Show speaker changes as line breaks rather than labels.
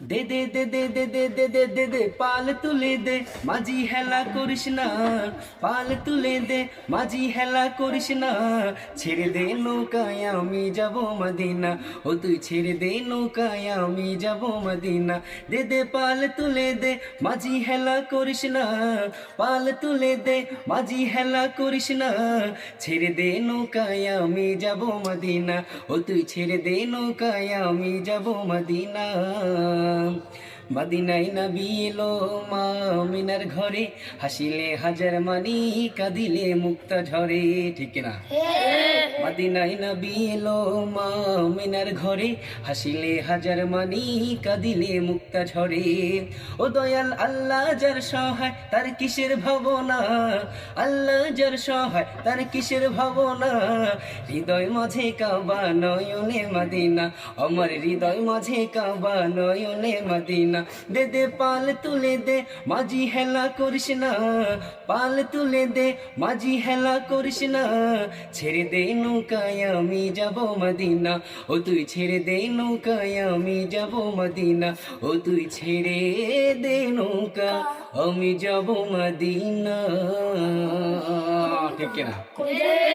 দে দে দে দে দে দে দে দে দে দে পাল তুলে দে মাঝি হেলা করিস না, পাল তুলে দে মাঝি হেলা করিস না, ছেড়ে দে নৌকায় আমি যাব মদিনা, ও তুই ছেড়ে দে নৌকায় আমি যাব মদিনা। দে দে পাল তুলে দে মাঝি হেলা করিস না, পাল তুলে দে মাঝি হেলা করিস না, ছেড়ে দে নৌকায় আমি যাব মদিনা, ও তুই ছেড়ে দে নৌকায় আমি যাব মদিনা। মদিনায় নবী এলো মা আমিনার ঘরে, হাসিলে হাজার মানি কাঁদিলে মুক্তা ঝরে, ঠিক না? মদিনায় নবী এলো মা আমিনার ঘরে, হাসিলে হাজার মানি কাঁদিলে মুক্তা ঝরে। ও দয়াল আল্লাহ যার সহায় তার কিসের ভাবনা, আল্লাহ যার সহায় তার কিসের ভাবনা, হৃদয় মাঝে কাবা নয়নে মদিনা, আমার হৃদয় মাঝে কাবা নয়নে মদিনা। দে দে পাল তুলে দে মাঝি হেলা করিস না, পাল তুলে দে মাঝি হেলা করিস না, ছেড়ে দে নৌকায় আমি যাব মদিনা, ও তুই ছেড়ে দে নৌকায় আমি যাব মদিনা, ও তুই ছেড়ে দে নৌকা আমি যাব মদিনা, ঠিক না?